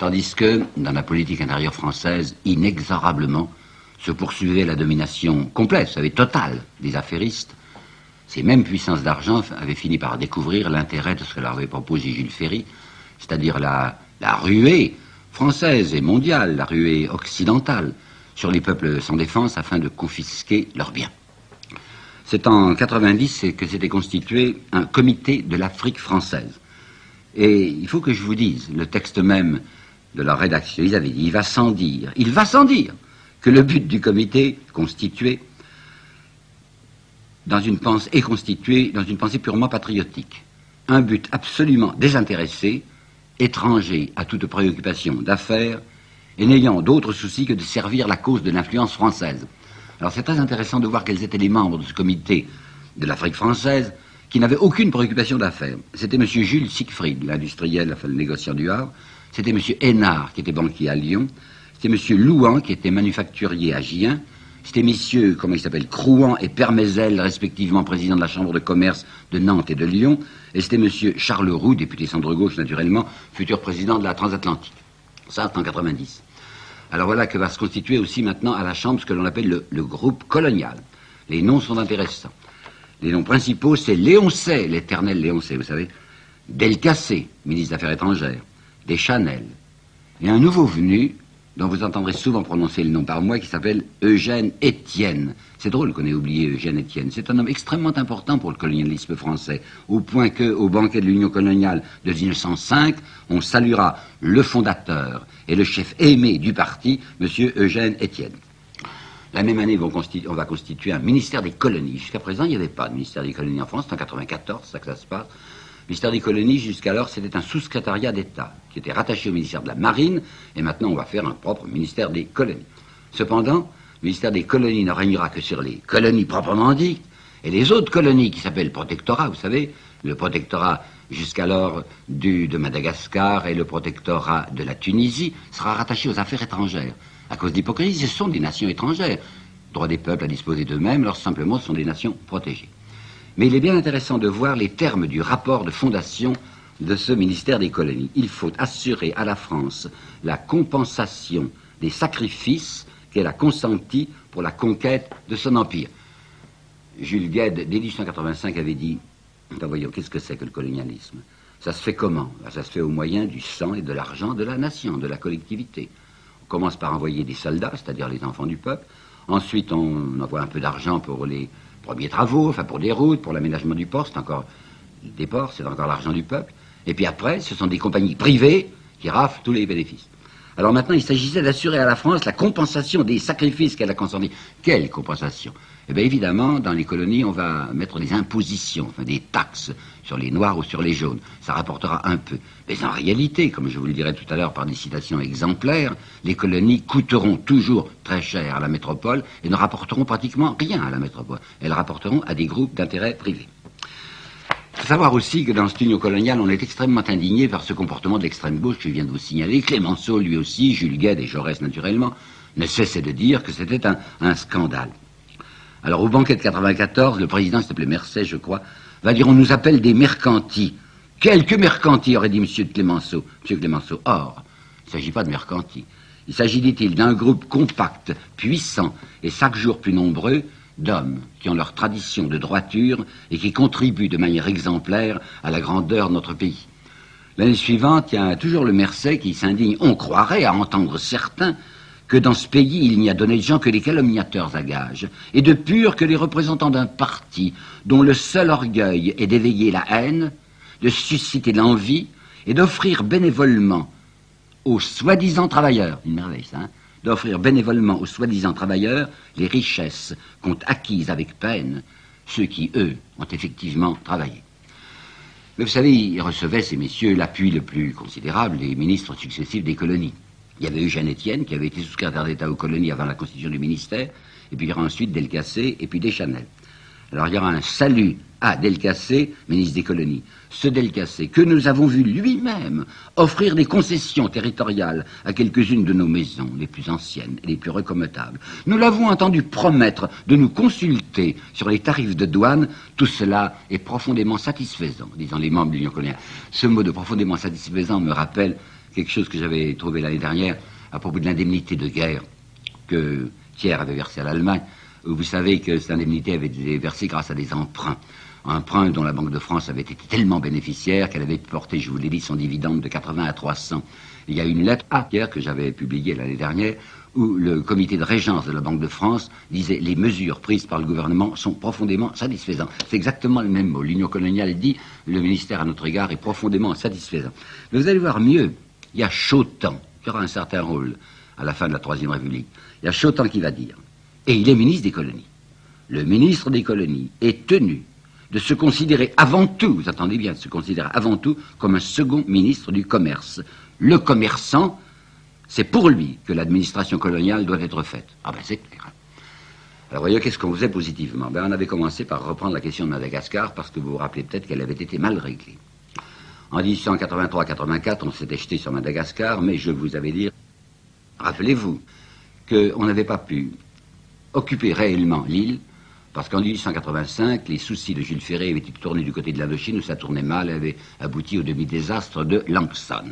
Tandis que, dans la politique intérieure française, inexorablement, se poursuivait la domination complète, vous savez, totale des affairistes. Ces mêmes puissances d'argent avaient fini par découvrir l'intérêt de ce que leur avait proposé Jules Ferry, c'est-à-dire la ruée française et mondiale, la ruée occidentale, sur les peuples sans défense afin de confisquer leurs biens. C'est en 90 que s'était constitué un comité de l'Afrique française. Et il faut que je vous dise, le texte même de leur rédaction, ils avaient dit, il va sans dire que le but du comité constitué est constitué dans une pensée purement patriotique. Un but absolument désintéressé, étranger à toute préoccupation d'affaires, et n'ayant d'autre souci que de servir la cause de l'influence française. Alors c'est très intéressant de voir quels étaient les membres de ce comité de l'Afrique française qui n'avaient aucune préoccupation d'affaires. C'était M. Jules Siegfried, l'industriel, enfin le négociant du Havre. C'était M. Hénard, qui était banquier à Lyon. C'était M. Louan, qui était manufacturier à Gien. C'était messieurs, comment ils s'appellent, Crouan et Permézel, respectivement président de la Chambre de commerce de Nantes et de Lyon. Et c'était M. Charles Roux, député centre-gauche naturellement, futur président de la transatlantique. Ça, en 90. Alors voilà que va se constituer aussi maintenant à la Chambre ce que l'on appelle le groupe colonial. Les noms sont intéressants. Les noms principaux, c'est Léoncey, l'éternel Léoncey, vous savez, Delcassé, ministre des Affaires étrangères, Deschanel, et un nouveau venu, dont vous entendrez souvent prononcer le nom par moi, qui s'appelle Eugène Étienne. C'est drôle qu'on ait oublié Eugène Étienne. C'est un homme extrêmement important pour le colonialisme français, au point qu'au banquet de l'Union coloniale de 1905, on saluera le fondateur et le chef aimé du parti, M. Eugène Étienne. La même année, on va constituer un ministère des colonies. Jusqu'à présent, il n'y avait pas de ministère des colonies en France. C'est en 1994, c'est ça que ça se passe. Le ministère des colonies, jusqu'alors, c'était un sous-secrétariat d'État qui était rattaché au ministère de la Marine, et maintenant on va faire un propre ministère des colonies. Cependant, le ministère des colonies ne régnera que sur les colonies proprement dites, et les autres colonies qui s'appellent protectorats, vous savez, le protectorat jusqu'alors de Madagascar et le protectorat de la Tunisie, sera rattaché aux affaires étrangères. À cause d'hypocrisie, ce sont des nations étrangères. Droit des peuples à disposer d'eux-mêmes, alors simplement ce sont des nations protégées. Mais il est bien intéressant de voir les termes du rapport de fondation de ce ministère des colonies. Il faut assurer à la France la compensation des sacrifices qu'elle a consentis pour la conquête de son empire. Jules Guesde, dès 1885, avait dit, voyons, qu'est-ce que c'est que le colonialisme? Ça se fait comment? Ça se fait au moyen du sang et de l'argent de la nation, de la collectivité. On commence par envoyer des soldats, c'est-à-dire les enfants du peuple. Ensuite, on envoie un peu d'argent pour les premiers travaux, enfin pour des routes, pour l'aménagement du port, c'est encore des ports, c'est encore l'argent du peuple. Et puis après, ce sont des compagnies privées qui raflent tous les bénéfices. Alors maintenant, il s'agissait d'assurer à la France la compensation des sacrifices qu'elle a consentis. Quelle compensation? Eh bien évidemment, dans les colonies, on va mettre des impositions, enfin des taxes sur les noirs ou sur les jaunes. Ça rapportera un peu. Mais en réalité, comme je vous le dirai tout à l'heure par des citations exemplaires, les colonies coûteront toujours très cher à la métropole et ne rapporteront pratiquement rien à la métropole. Elles rapporteront à des groupes d'intérêt privés. Il faut savoir aussi que dans cette union coloniale, on est extrêmement indigné par ce comportement de l'extrême gauche que je viens de vous signaler. Clémenceau, lui aussi, Jules Guesde et Jaurès, naturellement, ne cessaient de dire que c'était un scandale. Alors, au banquet de 94, le président, il s'appelait Mercey, je crois, va dire, on nous appelle des mercantis. Quelques mercantis, aurait dit M. Clémenceau. M. Clémenceau, or, il ne s'agit pas de mercantis. Il s'agit, dit-il, d'un groupe compact, puissant et chaque jour plus nombreux, d'hommes qui ont leur tradition de droiture et qui contribuent de manière exemplaire à la grandeur de notre pays. L'année suivante, il y a toujours le Mercey qui s'indigne. On croirait, à entendre certains, que dans ce pays, il n'y a donné de gens que les calomniateurs à gages, et de purs que les représentants d'un parti dont le seul orgueil est d'éveiller la haine, de susciter l'envie, et d'offrir bénévolement aux soi-disant travailleurs, une merveille ça, d'offrir bénévolement aux soi-disant travailleurs les richesses qu'ont acquises avec peine ceux qui, eux, ont effectivement travaillé. Mais vous savez, ils recevaient, ces messieurs, l'appui le plus considérable des ministres successifs des colonies. Il y avait Eugène Étienne, qui avait été sous-secrétaire d'État aux colonies avant la constitution du ministère, et puis il y aura ensuite Delcassé, et puis Deschanel. Alors il y aura un salut à Delcassé, ministre des colonies. Ce Delcassé, que nous avons vu lui-même offrir des concessions territoriales à quelques-unes de nos maisons, les plus anciennes et les plus recommadables. Nous l'avons entendu promettre de nous consulter sur les tarifs de douane. Tout cela est profondément satisfaisant, disant les membres de l'Union coloniale. Ce mot de profondément satisfaisant me rappelle quelque chose que j'avais trouvé l'année dernière à propos de l'indemnité de guerre que Thiers avait versée à l'Allemagne. Vous savez que cette indemnité avait été versée grâce à des emprunts. Emprunts dont la Banque de France avait été tellement bénéficiaire qu'elle avait porté, je vous l'ai dit, son dividende de 80 à 300. Il y a une lettre à Thiers que j'avais publiée l'année dernière où le comité de régence de la Banque de France disait les mesures prises par le gouvernement sont profondément satisfaisantes. C'est exactement le même mot. L'Union coloniale dit le ministère à notre égard est profondément satisfaisant. Mais vous allez voir mieux, il y a Chautemps qui aura un certain rôle à la fin de la Troisième République. Il y a Chautemps qui va dire, et il est ministre des colonies. Le ministre des colonies est tenu de se considérer avant tout, vous attendez bien, de se considérer avant tout comme un second ministre du commerce. Le commerçant, c'est pour lui que l'administration coloniale doit être faite. Ah ben c'est clair. Alors voyez, qu'est-ce qu'on faisait positivement? On avait commencé par reprendre la question de Madagascar parce que vous vous rappelez peut-être qu'elle avait été mal réglée. En 1883-84, on s'était jeté sur Madagascar, mais je vous avais dit, rappelez-vous, qu'on n'avait pas pu occuper réellement l'île parce qu'en 1885, les soucis de Jules Ferry avaient été tournés du côté de l'Indochine où ça tournait mal et avait abouti au demi-désastre de Langson.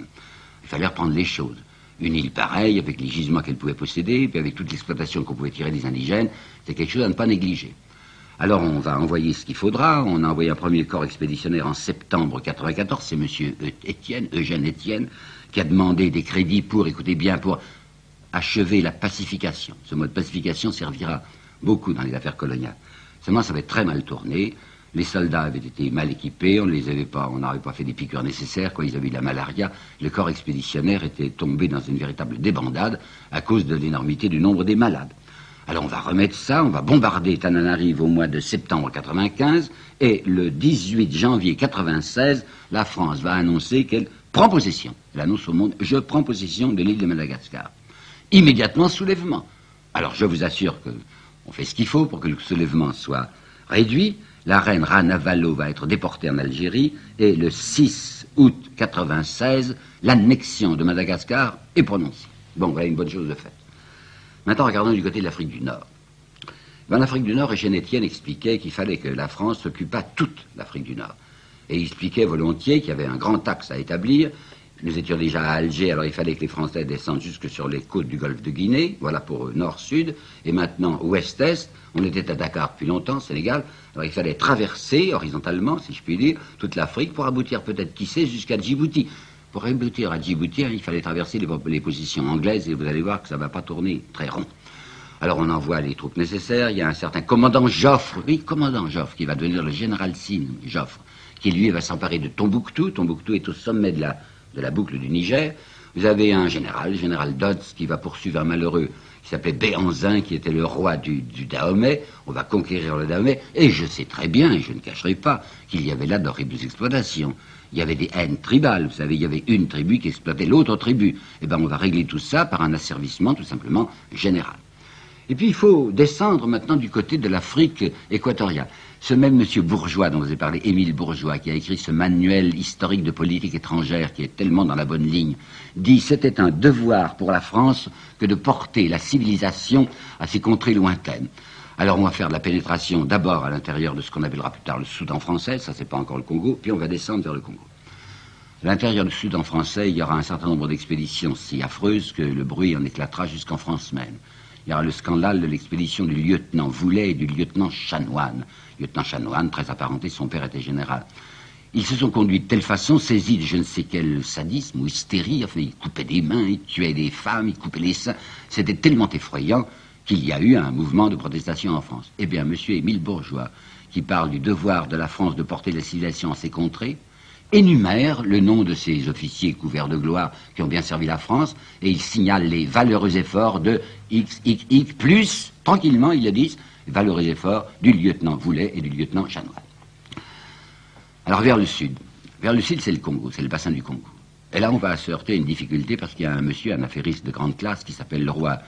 Il fallait reprendre les choses. Une île pareille, avec les gisements qu'elle pouvait posséder, puis avec toute l'exploitation qu'on pouvait tirer des indigènes, c'est quelque chose à ne pas négliger. Alors on va envoyer ce qu'il faudra. On a envoyé un premier corps expéditionnaire en septembre 1994. C'est M. Eugène Étienne, qui a demandé des crédits pour, écoutez bien, pour achever la pacification. Ce mot de pacification servira beaucoup dans les affaires coloniales. Seulement, ça avait très mal tourné. Les soldats avaient été mal équipés, on n'avait pas fait des piqûres nécessaires, ils avaient eu la malaria. Le corps expéditionnaire était tombé dans une véritable débandade à cause de l'énormité du nombre des malades. Alors on va remettre ça, on va bombarder Tananarive au mois de septembre 95, et le 18 janvier 96, la France va annoncer qu'elle prend possession. Elle annonce au monde, je prends possession de l'île de Madagascar. Immédiatement, soulèvement. Alors je vous assure qu'on fait ce qu'il faut pour que le soulèvement soit réduit. La reine Rana Valo va être déportée en Algérie et le 6 août 1996, l'annexion de Madagascar est prononcée. Bon, voilà une bonne chose de faite. Maintenant, regardons du côté de l'Afrique du Nord. En Afrique du Nord, Eugène Étienne expliquait qu'il fallait que la France s'occupât toute l'Afrique du Nord. Et il expliquait volontiers qu'il y avait un grand axe à établir. Nous étions déjà à Alger, alors il fallait que les Français descendent jusque sur les côtes du golfe de Guinée, voilà pour nord-sud, et maintenant ouest-est. On était à Dakar depuis longtemps, Sénégal, alors il fallait traverser horizontalement, si je puis dire, toute l'Afrique pour aboutir peut-être, qui sait, jusqu'à Djibouti. Pour aboutir à Djibouti, il fallait traverser les positions anglaises, et vous allez voir que ça ne va pas tourner très rond. Alors on envoie les troupes nécessaires, il y a un certain commandant Joffre, oui, commandant Joffre, qui va devenir le général Sine Joffre, qui lui va s'emparer de Tombouctou. Tombouctou est au sommet de la boucle du Niger. Vous avez un général, le général Dodds, qui va poursuivre un malheureux qui s'appelait Béhanzin, qui était le roi du Dahomey. On va conquérir le Dahomey. Et je sais très bien, et je ne cacherai pas, qu'il y avait là d'horribles exploitations. Il y avait des haines tribales. Vous savez, il y avait une tribu qui exploitait l'autre tribu. Eh bien, on va régler tout ça par un asservissement tout simplement général. Et puis, il faut descendre maintenant du côté de l'Afrique équatoriale. Ce même monsieur Bourgeois dont vous avez parlé, Émile Bourgeois, qui a écrit ce manuel historique de politique étrangère qui est tellement dans la bonne ligne, dit que c'était un devoir pour la France que de porter la civilisation à ces contrées lointaines. Alors on va faire de la pénétration d'abord à l'intérieur de ce qu'on appellera plus tard le Soudan français, ça c'est pas encore le Congo, puis on va descendre vers le Congo. À l'intérieur du Soudan français, il y aura un certain nombre d'expéditions si affreuses que le bruit en éclatera jusqu'en France même. Il y aura le scandale de l'expédition du lieutenant Voulet et du lieutenant Chanoine. Lieutenant Chanoine, très apparenté, son père était général. Ils se sont conduits de telle façon, saisis de je ne sais quel sadisme ou hystérie, enfin, ils coupaient des mains, ils tuaient des femmes, ils coupaient les seins. C'était tellement effrayant qu'il y a eu un mouvement de protestation en France. Eh bien, monsieur Émile Bourgeois, qui parle du devoir de la France de porter la civilisation en ses contrées, énumère le nom de ces officiers couverts de gloire qui ont bien servi la France, et il signale les valeureux efforts de XXX, plus, tranquillement, ils le disent, les valeureux efforts du lieutenant Voulet et du lieutenant Chanoine. Alors vers le sud, c'est le Congo, c'est le bassin du Congo. Et là, on va se heurter à une difficulté parce qu'il y a un monsieur, un affairiste de grande classe qui s'appelle le roi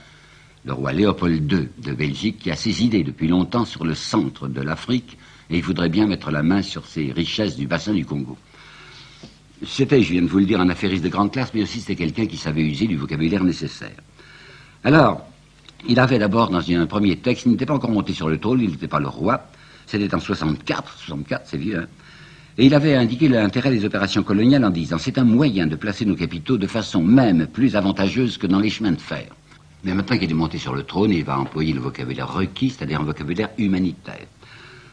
Léopold II de Belgique, qui a ses idées depuis longtemps sur le centre de l'Afrique, et il voudrait bien mettre la main sur ces richesses du bassin du Congo. C'était, je viens de vous le dire, un affairiste de grande classe, mais aussi c'était quelqu'un qui savait user du vocabulaire nécessaire. Alors, il avait d'abord, dans un premier texte, il n'était pas encore monté sur le trône, il n'était pas le roi, c'était en 64, c'est vieux, hein. Et il avait indiqué l'intérêt des opérations coloniales en disant « C'est un moyen de placer nos capitaux de façon même plus avantageuse que dans les chemins de fer. » Mais maintenant qu'il est monté sur le trône, il va employer le vocabulaire requis, c'est-à-dire un vocabulaire humanitaire.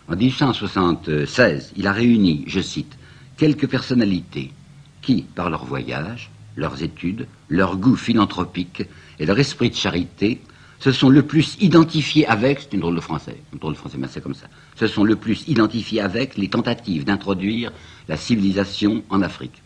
En 1876, il a réuni, je cite, « quelques personnalités qui, par leur voyage, leurs études, leur goût philanthropique et leur esprit de charité, se sont le plus identifiés avec, c'est une drôle de français, mais c'est comme ça, se sont le plus identifiés avec les tentatives d'introduire la civilisation en Afrique.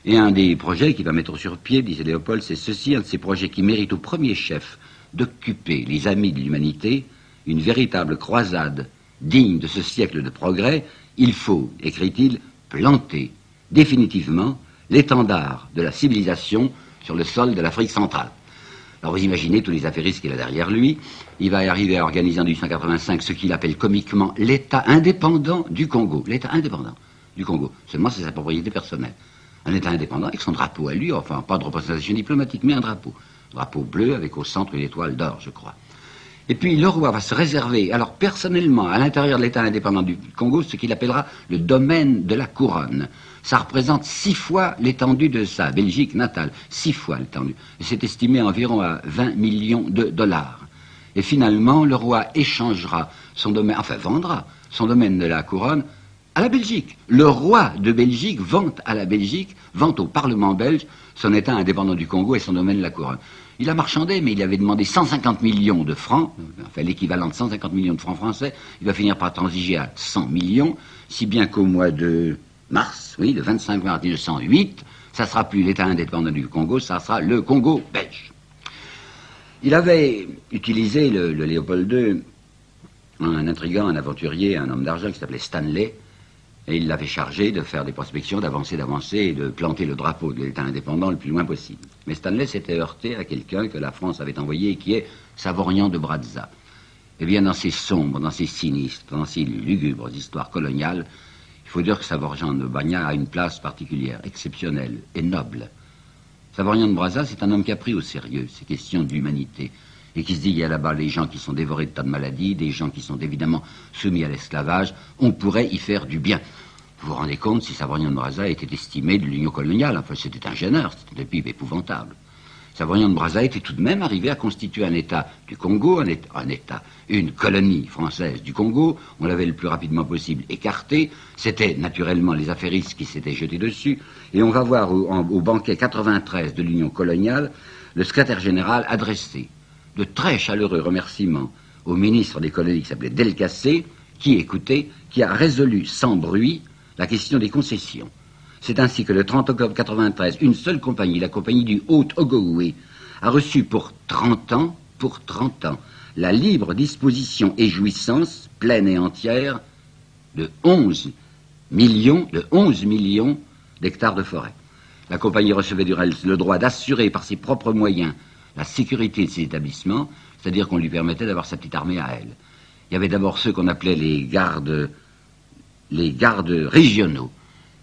Et un des projets qu'il va mettre sur pied, disait Léopold, c'est ceci, un de ces projets qui mérite au premier chef d'occuper les amis de l'humanité, une véritable croisade digne de ce siècle de progrès. Il faut, écrit-il, planter définitivement l'étendard de la civilisation sur le sol de l'Afrique centrale. Alors vous imaginez tous les affairistes qu'il a derrière lui. Il va arriver à organiser en 1885 ce qu'il appelle comiquement l'État indépendant du Congo. L'État indépendant du Congo. Seulement c'est sa propriété personnelle. Un État indépendant avec son drapeau à lui, enfin pas de représentation diplomatique, mais un drapeau. Drapeau bleu avec au centre une étoile d'or, je crois. Et puis le roi va se réserver, alors personnellement, à l'intérieur de l'État indépendant du Congo, ce qu'il appellera le domaine de la couronne. Ça représente 6 fois l'étendue de sa Belgique natale. 6 fois l'étendue. Et c'est estimé environ à 20 millions de dollars. Et finalement, le roi échangera son domaine, enfin vendra son domaine de la couronne à la Belgique. Le roi de Belgique vend à la Belgique, vend au Parlement belge son État indépendant du Congo et son domaine de la couronne. Il a marchandé, mais il avait demandé 150 millions de francs, enfin l'équivalent de 150 millions de francs français. Il va finir par transiger à 100 millions, si bien qu'au mois de mars, oui, le 25 mars 1908, ça sera plus l'État indépendant du Congo, ça sera le Congo belge. Il avait utilisé, le Léopold II, un intrigant, un aventurier, un homme d'argent qui s'appelait Stanley, et il l'avait chargé de faire des prospections, d'avancer et de planter le drapeau de l'État indépendant le plus loin possible. Mais Stanley s'était heurté à quelqu'un que la France avait envoyé, qui est Savorian de Brazza. Eh bien, dans ces sombres, dans ces sinistres, dans ces lugubres histoires coloniales, il faut dire que Savorian de Brazza a une place particulière, exceptionnelle et noble. Savorian de Brazza, c'est un homme qui a pris au sérieux ces questions d'humanité, et qui se dit, il y a là-bas les gens qui sont dévorés de tas de maladies, des gens qui sont évidemment soumis à l'esclavage, on pourrait y faire du bien. Vous vous rendez compte si Savorian de Brazza était estimé de l'Union coloniale, enfin c'était un gêneur, c'était un type épouvantable. Savorian de Brazza était tout de même arrivé à constituer un État du Congo, une colonie française du Congo, on l'avait le plus rapidement possible écarté, c'était naturellement les affairistes qui s'étaient jetés dessus, et on va voir au banquet 93 de l'Union coloniale, le secrétaire général adressé de très chaleureux remerciements au ministre des colonies qui s'appelait Delcassé, qui, écoutez, qui a résolu sans bruit la question des concessions. C'est ainsi que le 30 octobre 93, une seule compagnie, la compagnie du Haut-Ogooué, a reçu pour 30 ans, la libre disposition et jouissance pleine et entière de 11 millions d'hectares de forêt. La compagnie recevait du reste le droit d'assurer par ses propres moyens la sécurité de ces établissements, c'est-à-dire qu'on lui permettait d'avoir sa petite armée à elle. Il y avait d'abord ceux qu'on appelait les gardes régionaux,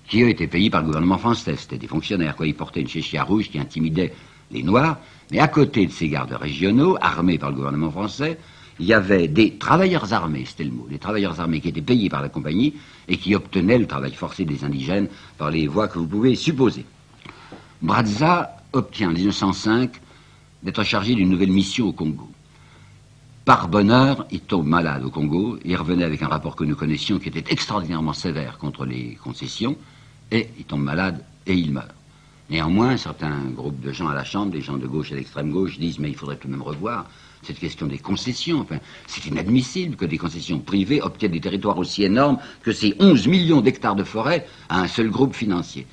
qui eux étaient payés par le gouvernement français. C'était des fonctionnaires, quoi. Ils portaient une chéchia rouge qui intimidait les Noirs. Mais à côté de ces gardes régionaux, armés par le gouvernement français, il y avait des travailleurs armés, c'était le mot, des travailleurs armés qui étaient payés par la compagnie et qui obtenaient le travail forcé des indigènes par les voies que vous pouvez supposer. Brazza obtient en 1905 d'être chargé d'une nouvelle mission au Congo. Par bonheur, il tombe malade au Congo, il revenait avec un rapport que nous connaissions qui était extraordinairement sévère contre les concessions, et il tombe malade et il meurt. Néanmoins, certains groupes de gens à la Chambre, des gens de gauche et d'extrême gauche, disent mais il faudrait tout de même revoir cette question des concessions. Enfin, c'est inadmissible que des concessions privées obtiennent des territoires aussi énormes que ces 11 millions d'hectares de forêt à un seul groupe financier.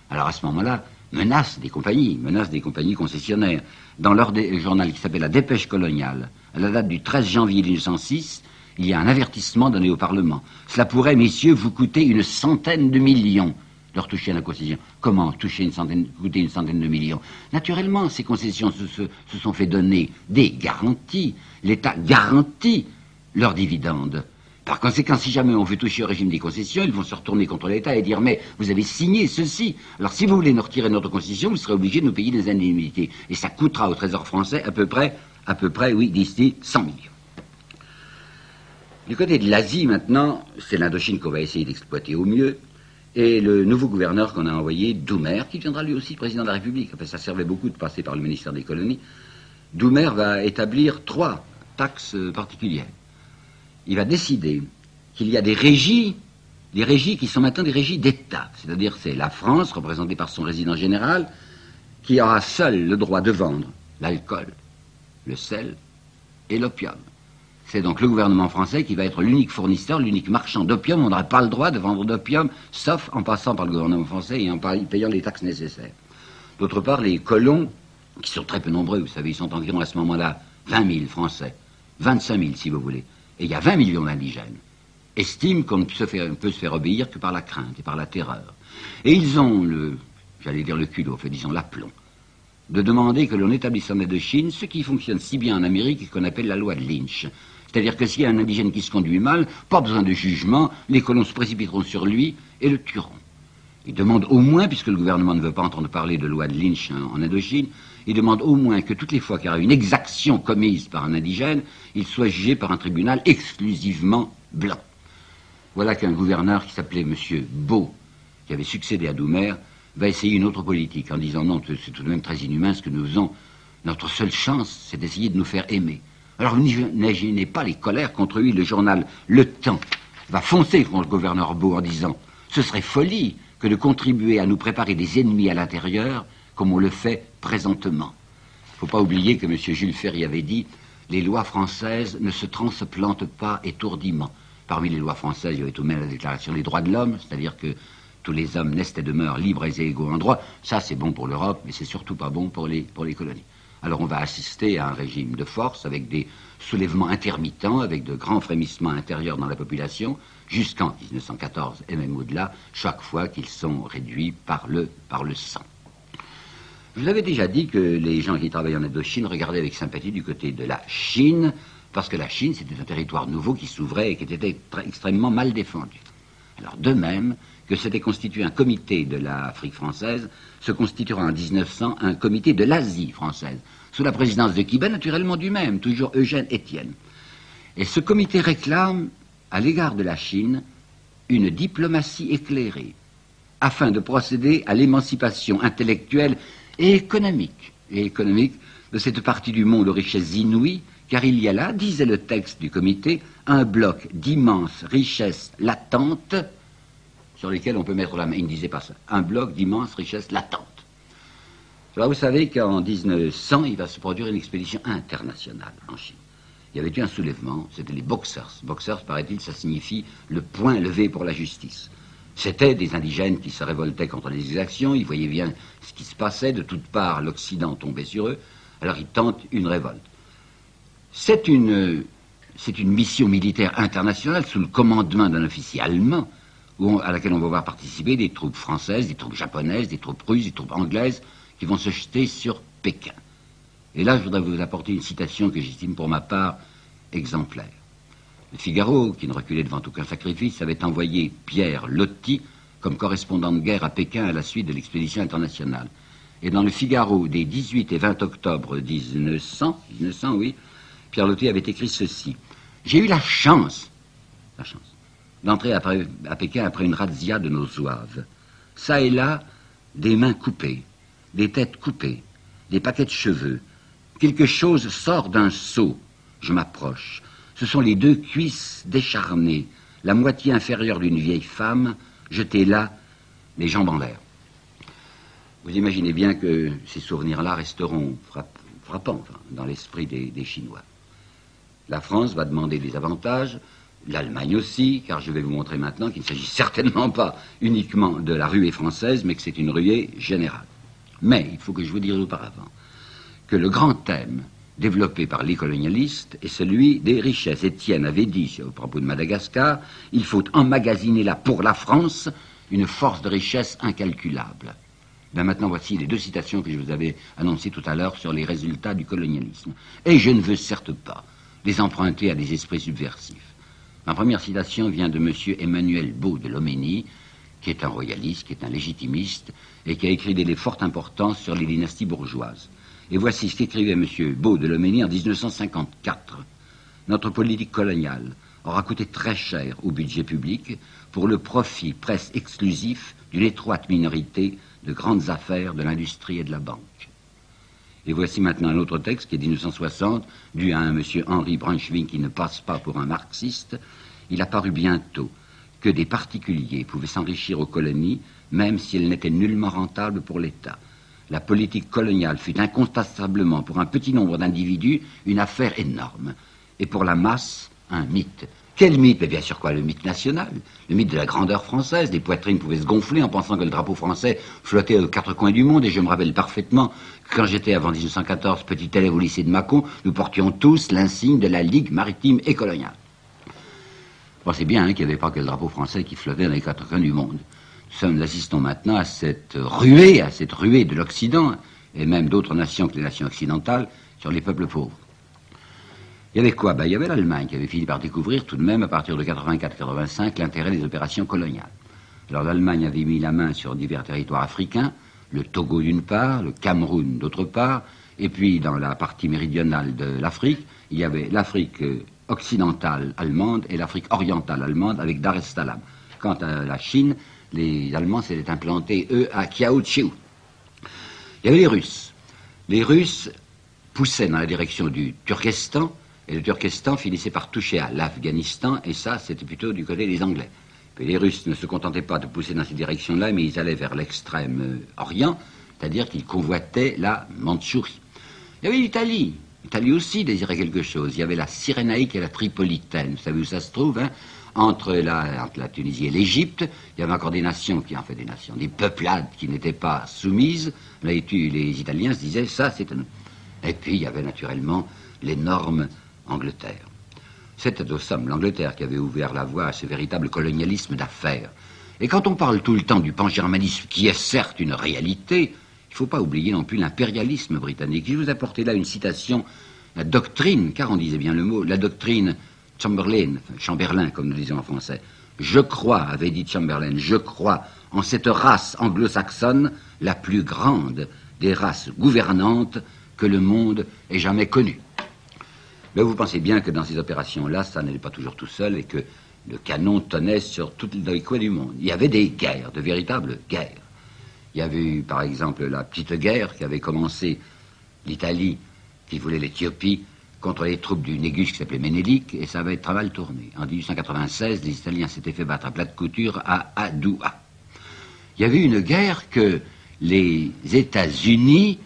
Alors à ce moment-là, menace des compagnies concessionnaires. Dans leur journal qui s'appelle La Dépêche coloniale, à la date du 13 janvier 1906, il y a un avertissement donné au Parlement. Cela pourrait, messieurs, vous coûter une centaine de millions de leur toucher à la concession. Comment coûter une centaine de millions? Naturellement, ces concessions se sont fait donner des garanties. L'État garantit leurs dividendes. Par conséquent, si jamais on veut toucher au régime des concessions, ils vont se retourner contre l'État et dire « Mais vous avez signé ceci. Alors si vous voulez nous retirer notre concession, vous serez obligé de nous payer des indemnités. Et ça coûtera au Trésor français à peu près, oui, d'ici 100 millions. » Du côté de l'Asie, maintenant, c'est l'Indochine qu'on va essayer d'exploiter au mieux. Et le nouveau gouverneur qu'on a envoyé, Doumer, qui deviendra lui aussi président de la République, enfin, ça servait beaucoup de passer par le ministère des colonies, Doumer va établir 3 taxes particulières. Il va décider qu'il y a des régies qui sont maintenant des régies d'État, c'est-à-dire c'est la France, représentée par son résident général, qui aura seul le droit de vendre l'alcool, le sel et l'opium. C'est donc le gouvernement français qui va être l'unique fournisseur, l'unique marchand d'opium. On n'aura pas le droit de vendre d'opium, sauf en passant par le gouvernement français et en payant les taxes nécessaires. D'autre part, les colons, qui sont très peu nombreux, vous savez, ils sont environ à ce moment-là 20 000 Français, 25 000 si vous voulez, et il y a 20 millions d'indigènes, estiment qu'on ne peut se faire obéir que par la crainte et par la terreur. Et ils ont j'allais dire le culot, enfin disons l'aplomb, de demander que l'on établisse en Indochine ce qui fonctionne si bien en Amérique et qu'on appelle la loi de Lynch. C'est-à-dire que s'il y a un indigène qui se conduit mal, pas besoin de jugement, les colons se précipiteront sur lui et le tueront. Ils demandent au moins, puisque le gouvernement ne veut pas entendre parler de loi de Lynch en Indochine, ils demandent au moins que toutes les fois qu'il y a une exaction commise par un indigène, il soit jugé par un tribunal exclusivement blanc. Voilà qu'un gouverneur qui s'appelait M. Beau, qui avait succédé à Doumer, va essayer une autre politique en disant non, c'est tout de même très inhumain ce que nous faisons. Notre seule chance, c'est d'essayer de nous faire aimer. Alors vous n'imaginez pas les colères contre lui. Le journal Le Temps va foncer contre le gouverneur Beau en disant ce serait folie que de contribuer à nous préparer des ennemis à l'intérieur comme on le fait présentement. Il ne faut pas oublier que M. Jules Ferry avait dit les lois françaises ne se transplantent pas étourdiment. Parmi les lois françaises, il y avait tout de même la Déclaration des droits de l'homme, c'est-à-dire que tous les hommes naissent et demeurent libres et égaux en droit. Ça, c'est bon pour l'Europe, mais c'est surtout pas bon pour les colonies. Alors on va assister à un régime de force avec des soulèvements intermittents, avec de grands frémissements intérieurs dans la population, jusqu'en 1914 et même au-delà, chaque fois qu'ils sont réduits par le sang. Je vous avais déjà dit que les gens qui travaillaient en Indochine regardaient avec sympathie du côté de la Chine, parce que la Chine, c'était un territoire nouveau qui s'ouvrait et qui était extrêmement mal défendu. Alors de même que s'était constitué un comité de l'Afrique française, se constituera en 1900 un comité de l'Asie française, sous la présidence de qui? Ben, naturellement du même, toujours Eugène Etienne. Et ce comité réclame, à l'égard de la Chine, une diplomatie éclairée, afin de procéder à l'émancipation intellectuelle et économique de cette partie du monde aux richesses inouïes, car il y a là, disait le texte du comité, un bloc d'immenses richesses latentes sur lesquelles on peut mettre la main. Il ne disait pas ça. Un bloc d'immenses richesses latentes. Alors vous savez qu'en 1900, il va se produire une expédition internationale en Chine. Il y avait eu un soulèvement, c'était les Boxers. Boxers, paraît-il, ça signifie le poing levé pour la justice. C'était des indigènes qui se révoltaient contre les exactions, ils voyaient bien ce qui se passait, de toutes parts l'Occident tombait sur eux, alors ils tentent une révolte. C'est une mission militaire internationale sous le commandement d'un officier allemand, à laquelle on va voir participer des troupes françaises, des troupes japonaises, des troupes russes, des troupes anglaises, qui vont se jeter sur Pékin. Et là, je voudrais vous apporter une citation que j'estime pour ma part exemplaire. Le Figaro, qui ne reculait devant aucun sacrifice, avait envoyé Pierre Loti comme correspondant de guerre à Pékin à la suite de l'expédition internationale. Et dans le Figaro des 18 et 20 octobre 1900, oui, Pierre Loti avait écrit ceci. J'ai eu la chance d'entrer à Pékin après une razzia de nos zouaves. Ça et là, des mains coupées, des têtes coupées, des paquets de cheveux. Quelque chose sort d'un seau. Je m'approche. Ce sont les 2 cuisses décharnées, la moitié inférieure d'une vieille femme, jetée là, les jambes en l'air. Vous imaginez bien que ces souvenirs-là resteront frappants dans l'esprit des Chinois. La France va demander des avantages, l'Allemagne aussi, car je vais vous montrer maintenant qu'il ne s'agit certainement pas uniquement de la ruée française, mais que c'est une ruée générale. Mais il faut que je vous dise auparavant que le grand thème développé par les colonialistes est celui des richesses. Étienne avait dit, au propos de Madagascar, il faut emmagasiner là pour la France une force de richesse incalculable. Ben maintenant, voici les 2 citations que je vous avais annoncées tout à l'heure sur les résultats du colonialisme. Et je ne veux certes pas les emprunter à des esprits subversifs. Ma première citation vient de M. Emmanuel Beau de Loménie, qui est un royaliste, qui est un légitimiste, et qui a écrit des livres fort importants sur les dynasties bourgeoises. Et voici ce qu'écrivait M. Beau de Loménie en 1954. Notre politique coloniale aura coûté très cher au budget public pour le profit presque exclusif d'une étroite minorité de grandes affaires de l'industrie et de la banque. Et voici maintenant un autre texte qui est de 1960, dû à un monsieur Henri Braunschweig qui ne passe pas pour un marxiste. Il a paru bientôt que des particuliers pouvaient s'enrichir aux colonies, même si elles n'étaient nullement rentables pour l'État. La politique coloniale fut incontestablement, pour un petit nombre d'individus, une affaire énorme, et pour la masse, un mythe. Quel mythe? Mais bien sûr quoi, le mythe national, le mythe de la grandeur française. Les poitrines pouvaient se gonfler en pensant que le drapeau français flottait aux quatre coins du monde, et je me rappelle parfaitement que quand j'étais avant 1914 petit élève au lycée de Mâcon, nous portions tous l'insigne de la Ligue maritime et coloniale. Bon, c'est bien qu'il n'y avait pas que le drapeau français qui flottait dans les quatre coins du monde. Nous assistons maintenant à cette ruée de l'Occident, et même d'autres nations que les nations occidentales, sur les peuples pauvres. Il y avait quoi? Il y avait l'Allemagne qui avait fini par découvrir tout de même, à partir de 84-85, l'intérêt des opérations coloniales. Alors l'Allemagne avait mis la main sur divers territoires africains, le Togo d'une part, le Cameroun d'autre part, et puis dans la partie méridionale de l'Afrique, il y avait l'Afrique occidentale allemande et l'Afrique orientale allemande avec Dar es Salaam. Quant à la Chine, les Allemands s'étaient implantés, eux, à Kiaochiou. Il y avait les Russes. Les Russes poussaient dans la direction du Turkestan, et le Turkestan finissait par toucher à l'Afghanistan, et ça, c'était plutôt du côté des Anglais. Puis les Russes ne se contentaient pas de pousser dans cette direction-là, mais ils allaient vers l'extrême orient, c'est-à-dire qu'ils convoitaient la Mandchourie. Il y avait l'Italie. L'Italie aussi désirait quelque chose. Il y avait la Cyrénaïque et la Tripolitaine. Vous savez où ça se trouve, hein? Entre la Tunisie et l'Égypte, il y avait encore des nations, des peuplades qui n'étaient pas soumises. Là, les Italiens se disaient, ça, c'est un... Et puis, il y avait naturellement l'énorme Angleterre. C'était au somme l'Angleterre qui avait ouvert la voie à ce véritable colonialisme d'affaires. Et quand on parle tout le temps du pangermanisme, qui est certes une réalité, il ne faut pas oublier non plus l'impérialisme britannique. Je vous apportais là une citation, la doctrine, car on disait bien le mot, la doctrine Chamberlain, comme nous disons en français. Je crois, avait dit Chamberlain, je crois en cette race anglo-saxonne, la plus grande des races gouvernantes que le monde ait jamais connue. Mais vous pensez bien que dans ces opérations-là, ça n'allait pas toujours tout seul et que le canon tenait sur tous les coins du monde. Il y avait des guerres, de véritables guerres. Il y avait eu, par exemple, la petite guerre qui avait commencé l'Italie, qui voulait l'Éthiopie, contre les troupes du Négus qui s'appelait Ménélique, et ça avait très mal tourné. En 1896, les Italiens s'étaient fait battre à plat de couture à Adoua. Il y avait une guerre que les États-Unis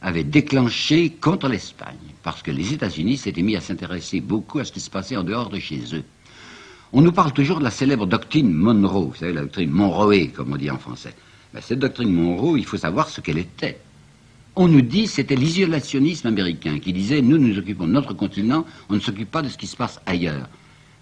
avaient déclenchée contre l'Espagne, parce que les États-Unis s'étaient mis à s'intéresser beaucoup à ce qui se passait en dehors de chez eux. On nous parle toujours de la célèbre doctrine Monroe, vous savez, la doctrine Monroe, comme on dit en français. Mais cette doctrine Monroe, il faut savoir ce qu'elle était. On nous dit que c'était l'isolationnisme américain qui disait « nous nous occupons de notre continent, on ne s'occupe pas de ce qui se passe ailleurs ».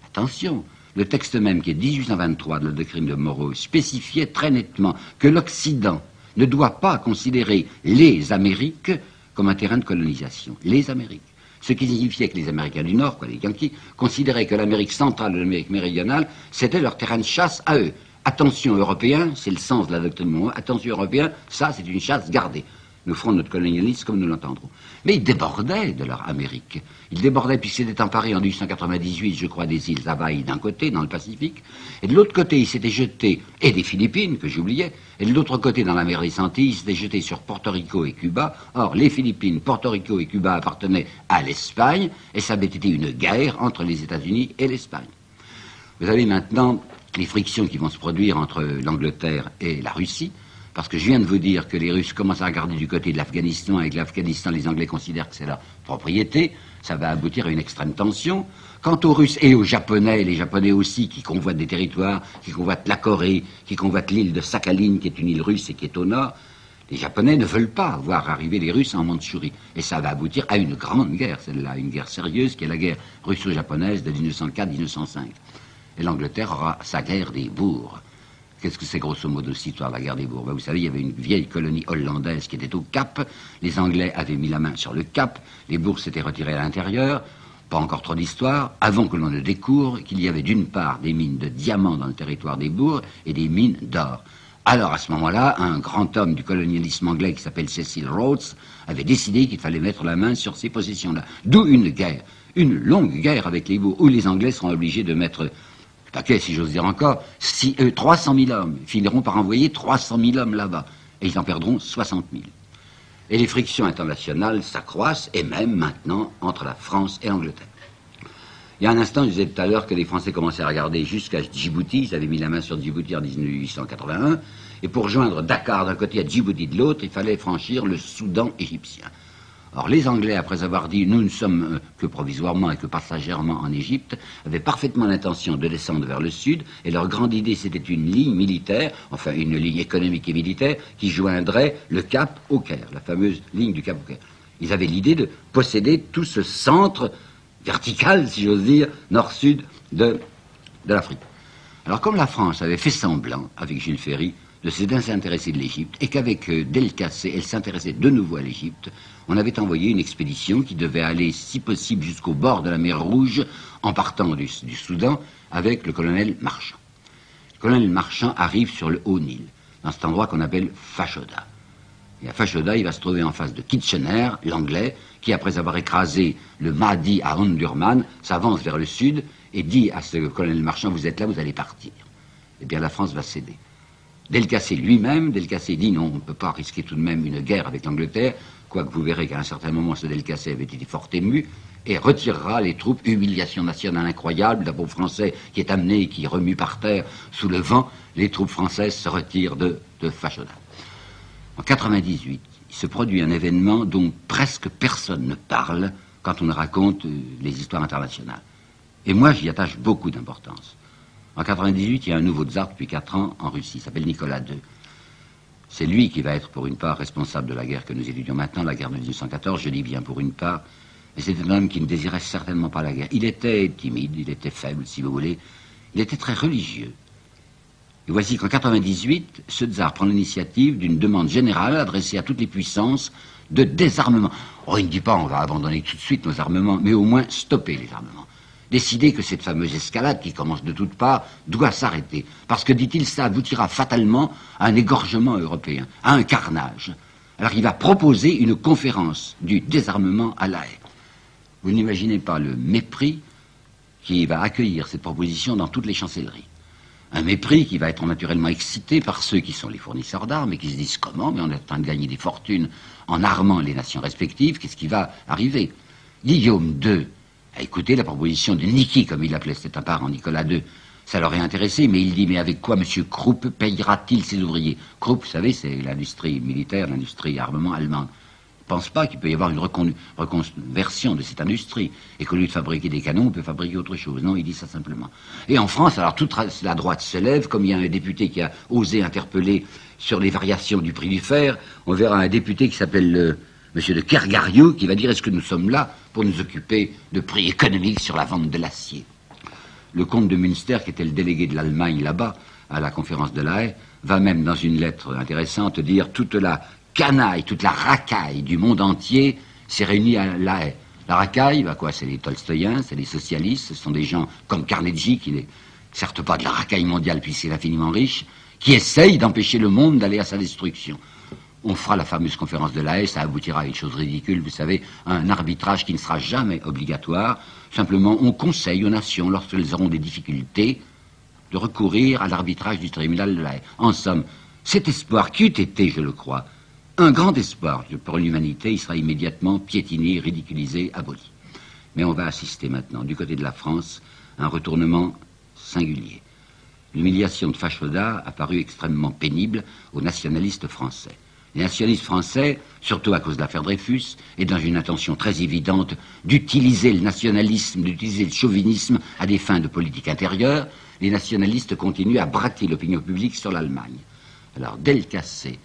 Attention, le texte même qui est 1823 de la doctrine de Monroe spécifiait très nettement que l'Occident ne doit pas considérer les Amériques comme un terrain de colonisation. Les Amériques. Ce qui signifiait que les Américains du Nord, les Yankees, considéraient que l'Amérique centrale et l'Amérique méridionale, c'était leur terrain de chasse à eux. Attention Européens, c'est le sens de la doctrine Monroe, attention Européens, ça c'est une chasse gardée. Nous ferons notre colonialisme comme nous l'entendrons. Mais ils débordaient de leur Amérique. Ils débordaient puisqu'ils s'étaient emparés en 1898, je crois, des îles Hawaï d'un côté, dans le Pacifique, et de l'autre côté, ils s'étaient jetés, et des Philippines, que j'oubliais, et de l'autre côté, dans la mer des Antilles, ils s'étaient jetés sur Porto Rico et Cuba. Or, les Philippines, Porto Rico et Cuba appartenaient à l'Espagne, et ça avait été une guerre entre les États-Unis et l'Espagne. Vous avez maintenant les frictions qui vont se produire entre l'Angleterre et la Russie, parce que je viens de vous dire que les Russes commencent à regarder du côté de l'Afghanistan, et que l'Afghanistan, les Anglais considèrent que c'est leur propriété. Ça va aboutir à une extrême tension. Quant aux Russes et aux Japonais, les Japonais aussi, qui convoitent des territoires, qui convoitent la Corée, qui convoitent l'île de Sakhaline, qui est une île russe et qui est au nord, les Japonais ne veulent pas voir arriver les Russes en Mandchourie. Et ça va aboutir à une grande guerre, celle-là, une guerre sérieuse, qui est la guerre russo-japonaise de 1904-1905. Et l'Angleterre aura sa guerre des bourgs. Qu'est-ce que c'est grosso modo cette histoire de la guerre des bourgs? Vous savez, il y avait une vieille colonie hollandaise qui était au Cap. Les Anglais avaient mis la main sur le Cap. Les bourgs s'étaient retirés à l'intérieur. Pas encore trop d'histoire. Avant que l'on ne découvre qu'il y avait d'une part des mines de diamants dans le territoire des bourgs et des mines d'or. Alors, à ce moment-là, un grand homme du colonialisme anglais qui s'appelle Cecil Rhodes avait décidé qu'il fallait mettre la main sur ces possessions-là. D'où une guerre. une longue guerre avec les Boers, où les Anglais seront obligés de mettre le paquet, si j'ose dire encore, 300 000 hommes. Ils finiront par envoyer 300 000 hommes là-bas, et ils en perdront 60 000. Et les frictions internationales s'accroissent, et même maintenant, entre la France et l'Angleterre. Il y a un instant, je disais tout à l'heure que les Français commençaient à regarder jusqu'à Djibouti. Ils avaient mis la main sur Djibouti en 1881. Et pour joindre Dakar d'un côté à Djibouti de l'autre, il fallait franchir le Soudan égyptien. Or, les Anglais, après avoir dit « nous ne sommes que provisoirement et que passagèrement en Égypte », avaient parfaitement l'intention de descendre vers le sud. Et leur grande idée, c'était une ligne militaire, enfin une ligne économique et militaire, qui joindrait le Cap au Caire, la fameuse ligne du Cap au Caire. Ils avaient l'idée de posséder tout ce centre verticale, si j'ose dire, nord-sud de l'Afrique. Alors comme la France avait fait semblant, avec Jules Ferry, de se désintéresser de l'Égypte, et qu'avec Delcassé, elle s'intéressait de nouveau à l'Égypte, on avait envoyé une expédition qui devait aller, si possible, jusqu'au bord de la mer Rouge, en partant du Soudan, avec le colonel Marchand. Le colonel Marchand arrive sur le Haut-Nil, dans cet endroit qu'on appelle Fashoda. Et à Fashoda, il va se trouver en face de Kitchener, l'anglais, qui, après avoir écrasé le Mahdi à Omdurman, s'avance vers le sud et dit à ce colonel Marchand, vous êtes là, vous allez partir. Eh bien, la France va céder. Delcassé lui-même, Delcassé dit non, on ne peut pas risquer tout de même une guerre avec l'Angleterre, quoique vous verrez qu'à un certain moment, ce Delcassé avait été fort ému, et retirera les troupes, humiliation nationale incroyable, d'un pauvre Français qui est amené et qui remue par terre sous le vent, les troupes françaises se retirent de Fashoda. En 98, il se produit un événement dont presque personne ne parle quand on raconte les histoires internationales. Et moi, j'y attache beaucoup d'importance. En 98, il y a un nouveau tsar depuis 4 ans en Russie, il s'appelle Nicolas II. C'est lui qui va être, pour une part, responsable de la guerre que nous étudions maintenant, la guerre de 1914, je dis bien pour une part, et c'est un homme qui ne désirait certainement pas la guerre. Il était timide, il était faible, si vous voulez, il était très religieux. Et voici qu'en 98, ce tsar prend l'initiative d'une demande générale adressée à toutes les puissances de désarmement. Oh, il ne dit pas on va abandonner tout de suite nos armements, mais au moins stopper les armements. Décider que cette fameuse escalade qui commence de toutes parts doit s'arrêter. Parce que, dit-il, ça aboutira fatalement à un égorgement européen, à un carnage. Alors il va proposer une conférence du désarmement à La Haye. Vous n'imaginez pas le mépris qui va accueillir cette proposition dans toutes les chancelleries. Un mépris qui va être naturellement excité par ceux qui sont les fournisseurs d'armes et qui se disent comment, mais on est en train de gagner des fortunes en armant les nations respectives, qu'est-ce qui va arriver? Guillaume II a écouté la proposition de Niki, comme il l'appelait, c'était un parent, Nicolas II. Ça l'aurait intéressé, mais il dit, mais avec quoi M. Krupp payera-t-il ses ouvriers? Krupp, vous savez, c'est l'industrie militaire, l'industrie armement allemande. Je ne pense pas qu'il peut y avoir une reconversion de cette industrie et qu'au lieu de fabriquer des canons, on peut fabriquer autre chose. Non, il dit ça simplement. Et en France, alors toute la droite se lève, comme il y a un député qui a osé interpeller sur les variations du prix du fer, on verra un député qui s'appelle M. de Kergariou qui va dire est-ce que nous sommes là pour nous occuper de prix économiques sur la vente de l'acier. Le comte de Münster, qui était le délégué de l'Allemagne là-bas, à la conférence de La Haye, va même dans une lettre intéressante dire toute la canaille, toute la racaille du monde entier s'est réunie à La Haye. La racaille, bah quoi, c'est les Tolstoïens, c'est les socialistes, ce sont des gens comme Carnegie, qui n'est certes pas de la racaille mondiale puisqu'il est infiniment riche, qui essayent d'empêcher le monde d'aller à sa destruction. On fera la fameuse conférence de La Haye, ça aboutira à une chose ridicule, vous savez, un arbitrage qui ne sera jamais obligatoire. Simplement, on conseille aux nations, lorsqu'elles auront des difficultés, de recourir à l'arbitrage du tribunal de La Haye. En somme, cet espoir qui eût été, je le crois, un grand espoir pour l'humanité, il sera immédiatement piétiné, ridiculisé, aboli. Mais on va assister maintenant, du côté de la France, à un retournement singulier. L'humiliation de Fashoda a paru extrêmement pénible aux nationalistes français. Les nationalistes français, surtout à cause de l'affaire Dreyfus, et dans une intention très évidente d'utiliser le nationalisme, d'utiliser le chauvinisme à des fins de politique intérieure, les nationalistes continuent à braquer l'opinion publique sur l'Allemagne. Alors Delcassé,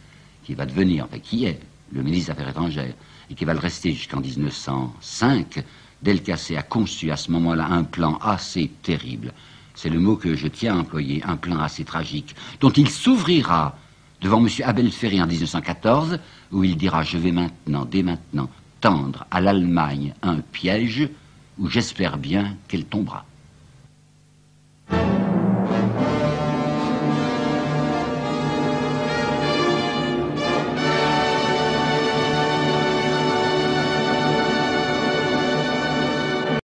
qui va devenir, enfin qui est le ministre des Affaires étrangères, et qui va le rester jusqu'en 1905, Delcassé a conçu à ce moment-là un plan assez terrible. C'est le mot que je tiens à employer, un plan assez tragique, dont il s'ouvrira devant M. Abel Ferry en 1914, où il dira « Je vais maintenant, dès maintenant, tendre à l'Allemagne un piège où j'espère bien qu'elle tombera ».